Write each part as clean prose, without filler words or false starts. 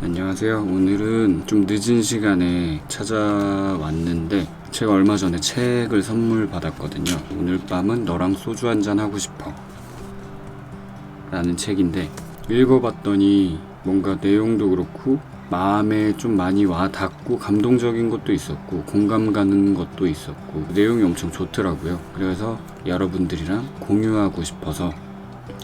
안녕하세요. 오늘은 좀 늦은 시간에 찾아왔는데 제가 얼마 전에 책을 선물 받았거든요. 오늘 밤은 너랑 소주 한잔 하고 싶어 라는 책인데 읽어봤더니 뭔가 내용도 그렇고 마음에 좀 많이 와 닿고 감동적인 것도 있었고 공감 가는 것도 있었고 내용이 엄청 좋더라고요. 그래서 여러분들이랑 공유하고 싶어서.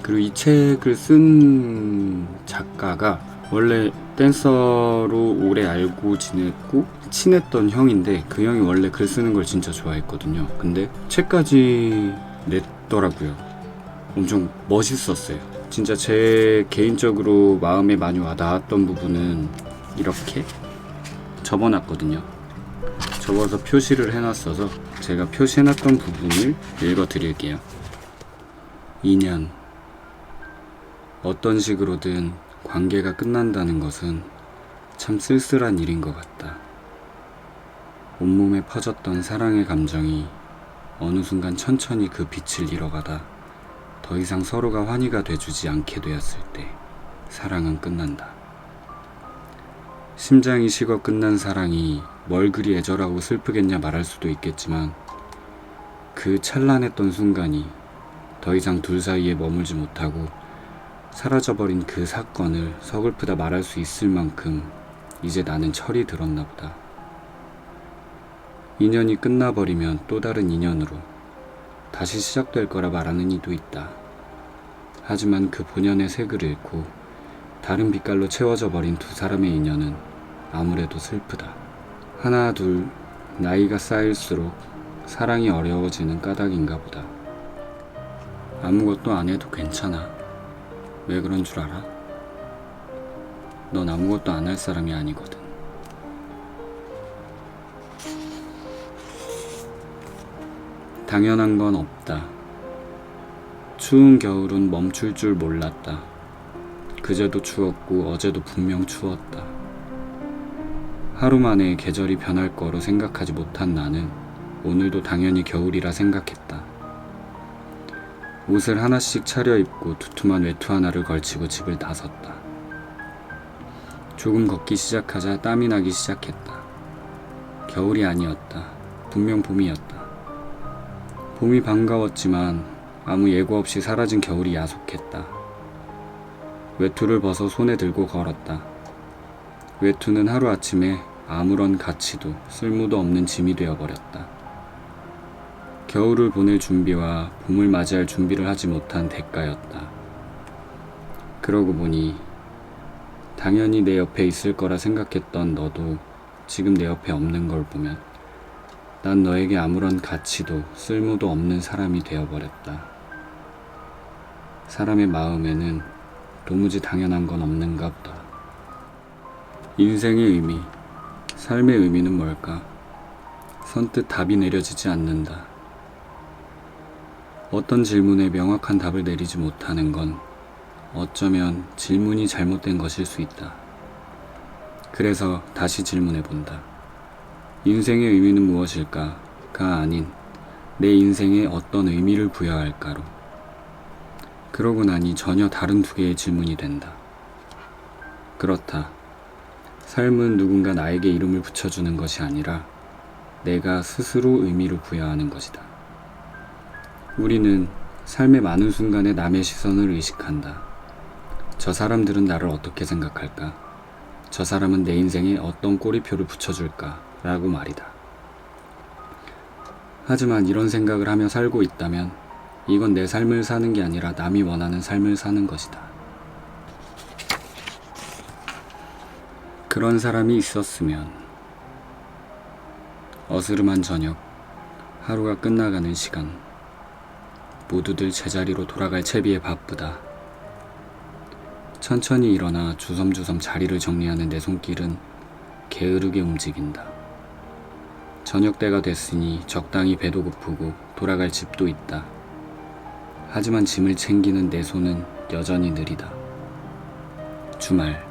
그리고 이 책을 쓴 작가가 원래 댄서로 오래 알고 지냈고 친했던 형인데 그 형이 원래 글 쓰는 걸 진짜 좋아했거든요. 근데 책까지 냈더라고요. 엄청 멋있었어요. 진짜 제 개인적으로 마음에 많이 와닿았던 부분은 이렇게 접어놨거든요. 접어서 표시를 해놨어서 제가 표시해놨던 부분을 읽어드릴게요. 2년. 어떤 식으로든 관계가 끝난다는 것은 참 쓸쓸한 일인 것 같다. 온몸에 퍼졌던 사랑의 감정이 어느 순간 천천히 그 빛을 잃어가다 더 이상 서로가 환희가 돼주지 않게 되었을 때 사랑은 끝난다. 심장이 식어 끝난 사랑이 뭘 그리 애절하고 슬프겠냐 말할 수도 있겠지만 그 찬란했던 순간이 더 이상 둘 사이에 머물지 못하고 사라져버린 그 사건을 서글프다 말할 수 있을 만큼 이제 나는 철이 들었나 보다. 인연이 끝나버리면 또 다른 인연으로 다시 시작될 거라 말하는 이도 있다. 하지만 그 본연의 색을 잃고 다른 빛깔로 채워져 버린 두 사람의 인연은 아무래도 슬프다. 하나 둘 나이가 쌓일수록 사랑이 어려워지는 까닭인가 보다. 아무것도 안 해도 괜찮아. 왜 그런 줄 알아? 넌 아무것도 안 할 사람이 아니거든. 당연한 건 없다. 추운 겨울은 멈출 줄 몰랐다. 그제도 추웠고 어제도 분명 추웠다. 하루 만에 계절이 변할 거로 생각하지 못한 나는 오늘도 당연히 겨울이라 생각했다. 옷을 하나씩 차려입고 두툼한 외투 하나를 걸치고 집을 나섰다. 조금 걷기 시작하자 땀이 나기 시작했다. 겨울이 아니었다. 분명 봄이었다. 봄이 반가웠지만 아무 예고 없이 사라진 겨울이 야속했다. 외투를 벗어 손에 들고 걸었다. 외투는 하루아침에 아무런 가치도 쓸모도 없는 짐이 되어버렸다. 겨울을 보낼 준비와 봄을 맞이할 준비를 하지 못한 대가였다. 그러고 보니 당연히 내 옆에 있을 거라 생각했던 너도 지금 내 옆에 없는 걸 보면 난 너에게 아무런 가치도 쓸모도 없는 사람이 되어버렸다. 사람의 마음에는 도무지 당연한 건 없는가 보다. 인생의 의미, 삶의 의미는 뭘까? 선뜻 답이 내려지지 않는다. 어떤 질문에 명확한 답을 내리지 못하는 건 어쩌면 질문이 잘못된 것일 수 있다. 그래서 다시 질문해 본다. 인생의 의미는 무엇일까?가 아닌 내 인생에 어떤 의미를 부여할까로. 그러고 나니 전혀 다른 두 개의 질문이 된다. 그렇다. 삶은 누군가 나에게 이름을 붙여주는 것이 아니라 내가 스스로 의미를 부여하는 것이다. 우리는 삶의 많은 순간에 남의 시선을 의식한다. 저 사람들은 나를 어떻게 생각할까? 저 사람은 내 인생에 어떤 꼬리표를 붙여줄까? 라고 말이다. 하지만 이런 생각을 하며 살고 있다면 이건 내 삶을 사는 게 아니라 남이 원하는 삶을 사는 것이다. 그런 사람이 있었으면. 어스름한 저녁, 하루가 끝나가는 시간, 모두들 제자리로 돌아갈 채비에 바쁘다. 천천히 일어나 주섬주섬 자리를 정리하는 내 손길은 게으르게 움직인다. 저녁 때가 됐으니 적당히 배도 고프고 돌아갈 집도 있다. 하지만 짐을 챙기는 내 손은 여전히 느리다. 주말,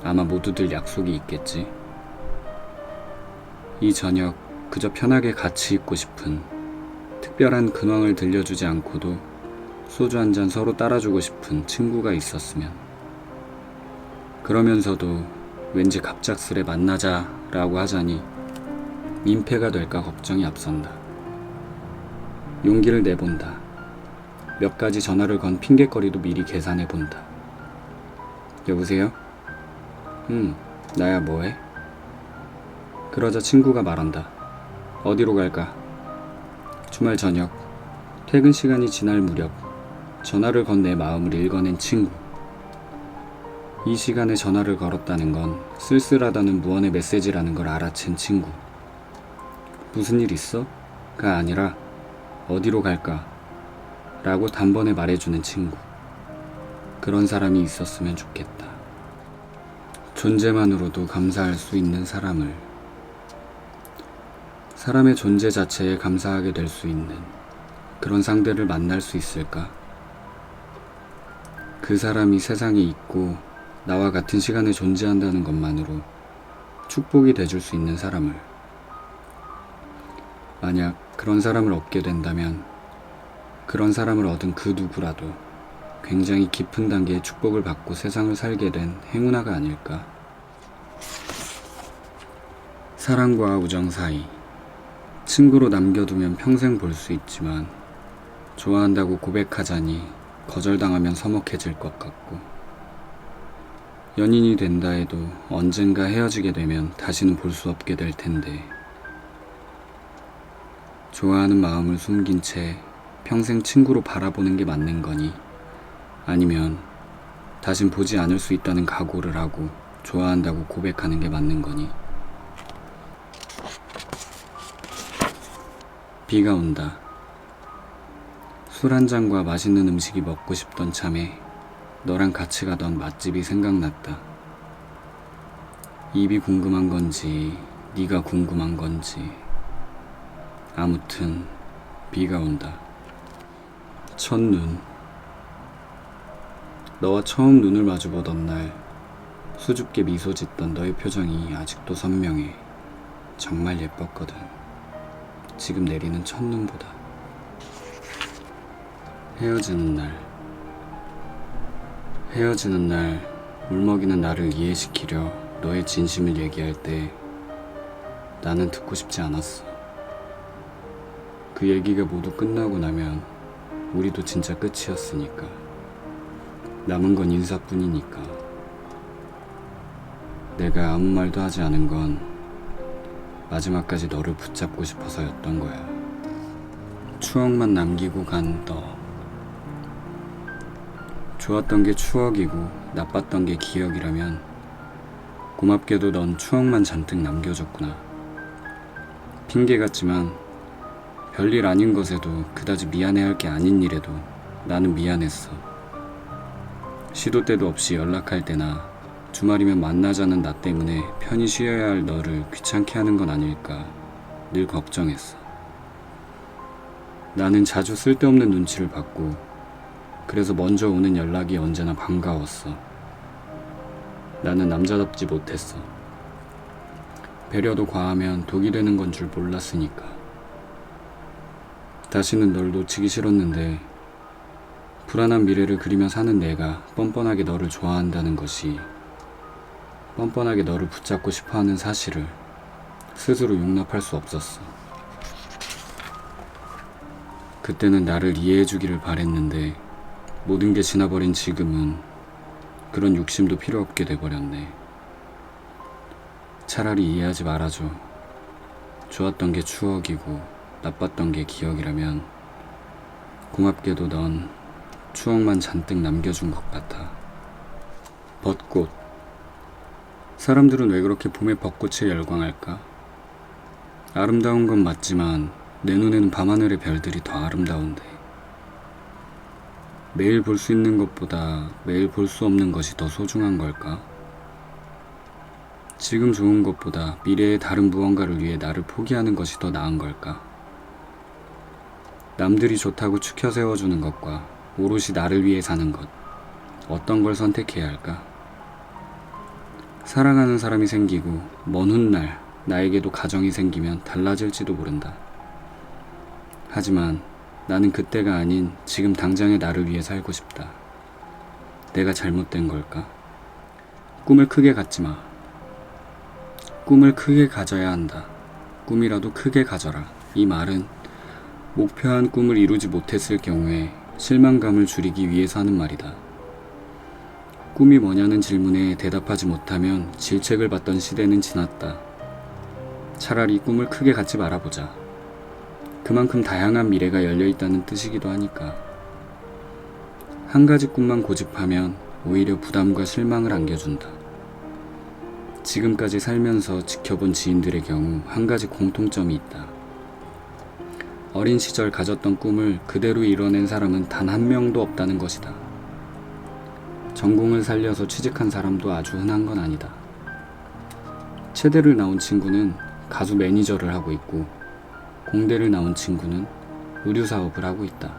아마 모두들 약속이 있겠지. 이 저녁 그저 편하게 같이 있고 싶은, 특별한 근황을 들려주지 않고도 소주 한 잔 서로 따라주고 싶은 친구가 있었으면. 그러면서도 왠지 갑작스레 만나자라고 하자니 민폐가 될까 걱정이 앞선다. 용기를 내본다. 몇 가지 전화를 건 핑곗거리도 미리 계산해본다. 여보세요? 나야 뭐해? 그러자 친구가 말한다. 어디로 갈까? 주말 저녁, 퇴근 시간이 지날 무렵 전화를 건 내 마음을 읽어낸 친구. 이 시간에 전화를 걸었다는 건 쓸쓸하다는 무언의 메시지라는 걸 알아챈 친구. 무슨 일 있어? 가 아니라 어디로 갈까? 라고 단번에 말해주는 친구. 그런 사람이 있었으면 좋겠다. 존재만으로도 감사할 수 있는 사람을, 사람의 존재 자체에 감사하게 될 수 있는 그런 상대를 만날 수 있을까? 그 사람이 세상에 있고 나와 같은 시간에 존재한다는 것만으로 축복이 돼줄 수 있는 사람을. 만약 그런 사람을 얻게 된다면 그런 사람을 얻은 그 누구라도 굉장히 깊은 단계의 축복을 받고 세상을 살게 된 행운아가 아닐까? 사랑과 우정 사이, 친구로 남겨두면 평생 볼 수 있지만 좋아한다고 고백하자니 거절당하면 서먹해질 것 같고, 연인이 된다 해도 언젠가 헤어지게 되면 다시는 볼 수 없게 될 텐데, 좋아하는 마음을 숨긴 채 평생 친구로 바라보는 게 맞는 거니, 아니면 다신 보지 않을 수 있다는 각오를 하고 좋아한다고 고백하는 게 맞는 거니. 비가 온다. 술 한 잔과 맛있는 음식이 먹고 싶던 참에 너랑 같이 가던 맛집이 생각났다. 입이 궁금한 건지 네가 궁금한 건지 아무튼 비가 온다. 첫눈. 너와 처음 눈을 마주보던 날 수줍게 미소 짓던 너의 표정이 아직도 선명해. 정말 예뻤거든. 지금 내리는 첫눈보다. 헤어지는 날 울먹이는 나를 이해시키려 너의 진심을 얘기할 때 나는 듣고 싶지 않았어. 그 얘기가 모두 끝나고 나면 우리도 진짜 끝이었으니까. 남은 건 인사뿐이니까. 내가 아무 말도 하지 않은 건 마지막까지 너를 붙잡고 싶어서였던 거야. 추억만 남기고 간 너. 좋았던 게 추억이고 나빴던 게 기억이라면 고맙게도 넌 추억만 잔뜩 남겨줬구나. 핑계 같지만 별일 아닌 것에도 그다지 미안해할 게 아닌 일에도 나는 미안했어. 시도 때도 없이 연락할 때나 주말이면 만나자는 나 때문에 편히 쉬어야 할 너를 귀찮게 하는 건 아닐까 늘 걱정했어. 나는 자주 쓸데없는 눈치를 받고 그래서 먼저 오는 연락이 언제나 반가웠어. 나는 남자답지 못했어. 배려도 과하면 독이 되는 건 줄 몰랐으니까. 다시는 널 놓치기 싫었는데 불안한 미래를 그리며 사는 내가 뻔뻔하게 너를 좋아한다는 것이, 뻔뻔하게 너를 붙잡고 싶어하는 사실을 스스로 용납할 수 없었어. 그때는 나를 이해해주기를 바랬는데 모든 게 지나버린 지금은 그런 욕심도 필요 없게 돼버렸네. 차라리 이해하지 말아줘. 좋았던 게 추억이고 나빴던 게 기억이라면 고맙게도 넌 추억만 잔뜩 남겨준 것 같아. 벚꽃. 사람들은 왜 그렇게 봄에 벚꽃에 열광할까? 아름다운 건 맞지만 내 눈에는 밤하늘의 별들이 더 아름다운데, 매일 볼 수 있는 것보다 매일 볼 수 없는 것이 더 소중한 걸까? 지금 좋은 것보다 미래의 다른 무언가를 위해 나를 포기하는 것이 더 나은 걸까? 남들이 좋다고 추켜 세워주는 것과 오롯이 나를 위해 사는 것, 어떤 걸 선택해야 할까? 사랑하는 사람이 생기고 먼 훗날 나에게도 가정이 생기면 달라질지도 모른다. 하지만 나는 그때가 아닌 지금 당장의 나를 위해 살고 싶다. 내가 잘못된 걸까? 꿈을 크게 갖지 마. 꿈을 크게 가져야 한다. 꿈이라도 크게 가져라. 이 말은 목표한 꿈을 이루지 못했을 경우에 실망감을 줄이기 위해서 하는 말이다. 꿈이 뭐냐는 질문에 대답하지 못하면 질책을 받던 시대는 지났다. 차라리 꿈을 크게 갖지 말아보자. 그만큼 다양한 미래가 열려있다는 뜻이기도 하니까. 한 가지 꿈만 고집하면 오히려 부담과 실망을 안겨준다. 지금까지 살면서 지켜본 지인들의 경우 한 가지 공통점이 있다. 어린 시절 가졌던 꿈을 그대로 이뤄낸 사람은 단 한 명도 없다는 것이다. 전공을 살려서 취직한 사람도 아주 흔한 건 아니다. 체대를 나온 친구는 가수 매니저를 하고 있고, 공대를 나온 친구는 의류사업을 하고 있다.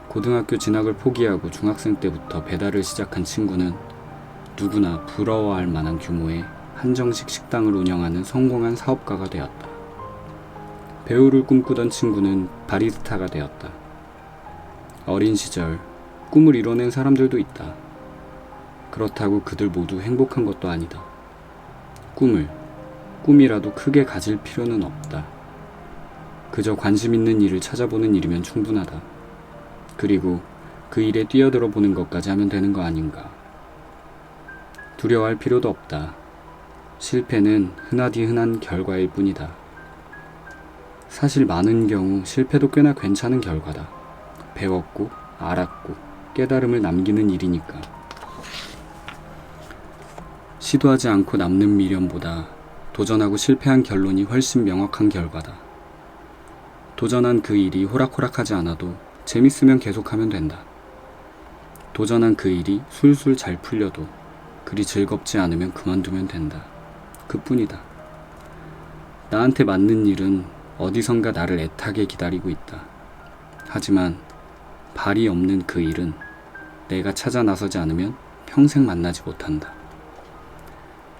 고등학교 진학을 포기하고 중학생 때부터 배달을 시작한 친구는 누구나 부러워할 만한 규모의 한정식 식당을 운영하는 성공한 사업가가 되었다. 배우를 꿈꾸던 친구는 바리스타가 되었다. 어린 시절 꿈을 이뤄낸 사람들도 있다. 그렇다고 그들 모두 행복한 것도 아니다. 꿈이라도 크게 가질 필요는 없다. 그저 관심 있는 일을 찾아보는 일이면 충분하다. 그리고 그 일에 뛰어들어 보는 것까지 하면 되는 거 아닌가. 두려워할 필요도 없다. 실패는 흔하디 흔한 결과일 뿐이다. 사실 많은 경우 실패도 꽤나 괜찮은 결과다. 배웠고 알았고 깨달음을 남기는 일이니까. 시도하지 않고 남는 미련보다 도전하고 실패한 결론이 훨씬 명확한 결과다. 도전한 그 일이 호락호락하지 않아도 재밌으면 계속하면 된다. 도전한 그 일이 술술 잘 풀려도 그리 즐겁지 않으면 그만두면 된다. 그뿐이다. 나한테 맞는 일은 어디선가 나를 애타게 기다리고 있다. 하지만 발이 없는 그 일은 내가 찾아 나서지 않으면 평생 만나지 못한다.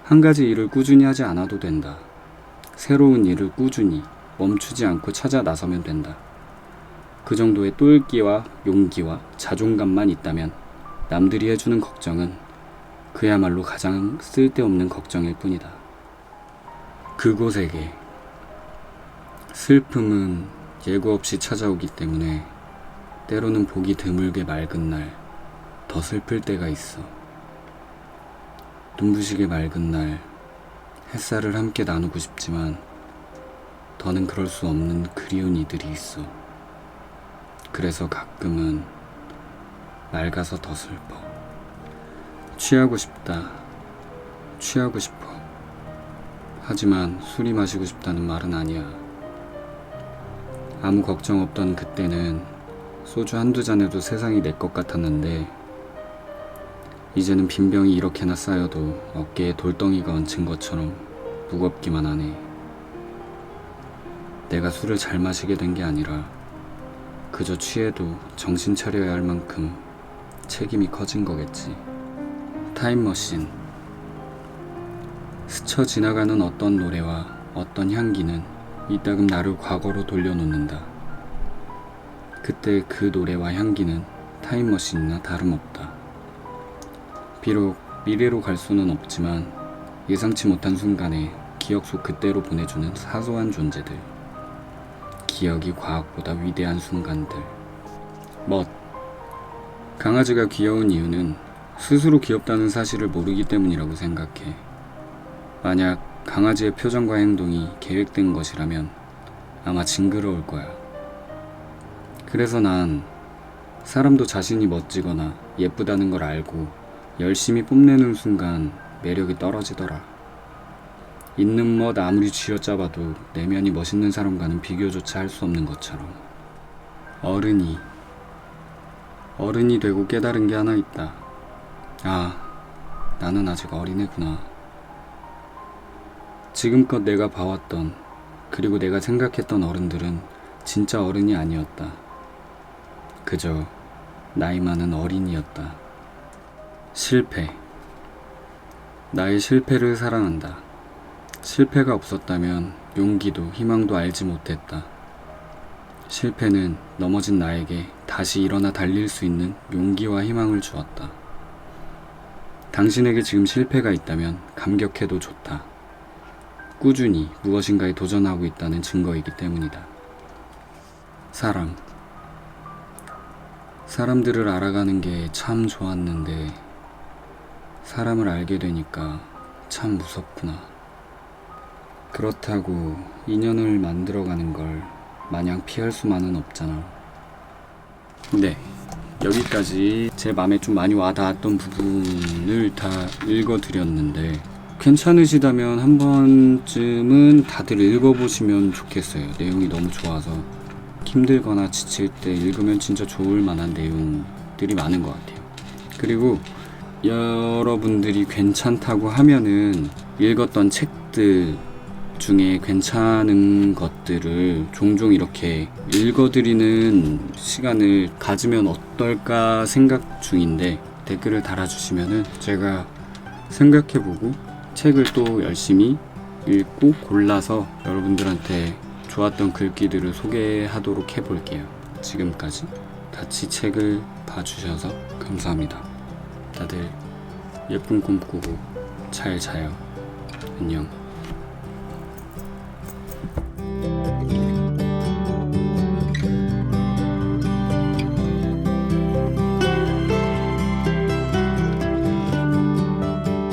한 가지 일을 꾸준히 하지 않아도 된다. 새로운 일을 꾸준히 멈추지 않고 찾아 나서면 된다. 그 정도의 똘끼와 용기와 자존감만 있다면 남들이 해주는 걱정은 그야말로 가장 쓸데없는 걱정일 뿐이다. 그곳에게 슬픔은 예고 없이 찾아오기 때문에 때로는 보기 드물게 맑은 날 더 슬플 때가 있어. 눈부시게 맑은 날 햇살을 함께 나누고 싶지만 더는 그럴 수 없는 그리운 이들이 있어. 그래서 가끔은 맑아서 더 슬퍼. 취하고 싶다. 취하고 싶어. 하지만 술이 마시고 싶다는 말은 아니야. 아무 걱정 없던 그때는 소주 한두 잔에도 세상이 내 것 같았는데 이제는 빈병이 이렇게나 쌓여도 어깨에 돌덩이가 얹힌 것처럼 무겁기만 하네. 내가 술을 잘 마시게 된 게 아니라 그저 취해도 정신 차려야 할 만큼 책임이 커진 거겠지. 타임머신. 스쳐 지나가는 어떤 노래와 어떤 향기는 이따금 나를 과거로 돌려놓는다. 그때 그 노래와 향기는 타임머신이나 다름없다. 비록 미래로 갈 수는 없지만 예상치 못한 순간에 기억 속 그때로 보내주는 사소한 존재들. 기억이 과학보다 위대한 순간들. 강아지가 귀여운 이유는 스스로 귀엽다는 사실을 모르기 때문이라고 생각해. 만약 강아지의 표정과 행동이 계획된 것이라면 아마 징그러울 거야. 그래서 난 사람도 자신이 멋지거나 예쁘다는 걸 알고 열심히 뽐내는 순간 매력이 떨어지더라. 있는 멋 아무리 쥐어짜봐도 내면이 멋있는 사람과는 비교조차 할 수 없는 것처럼. 어른이 되고 깨달은 게 하나 있다. 아, 나는 아직 어린애구나. 지금껏 내가 봐왔던, 그리고 내가 생각했던 어른들은 진짜 어른이 아니었다. 그저 나이 많은 어린이였다. 실패. 나의 실패를 사랑한다. 실패가 없었다면 용기도 희망도 알지 못했다. 실패는 넘어진 나에게 다시 일어나 달릴 수 있는 용기와 희망을 주었다. 당신에게 지금 실패가 있다면 감격해도 좋다. 꾸준히 무엇인가에 도전하고 있다는 증거이기 때문이다. 사람들을 알아가는 게 참 좋았는데 사람을 알게 되니까 참 무섭구나. 그렇다고 인연을 만들어가는 걸 마냥 피할 수만은 없잖아. 네, 여기까지 제 마음에 좀 많이 와닿았던 부분을 다 읽어드렸는데 괜찮으시다면 한 번쯤은 다들 읽어보시면 좋겠어요. 내용이 너무 좋아서 힘들거나 지칠 때 읽으면 진짜 좋을 만한 내용들이 많은 것 같아요. 그리고 여러분들이 괜찮다고 하면은 읽었던 책들 중에 괜찮은 것들을 종종 이렇게 읽어드리는 시간을 가지면 어떨까 생각 중인데 댓글을 달아주시면은 제가 생각해보고 책을 또 열심히 읽고 골라서 여러분들한테 좋았던 글귀들을 소개하도록 해볼게요. 지금까지 같이 책을 봐주셔서 감사합니다. 다들 예쁜 꿈 꾸고 잘 자요. 안녕.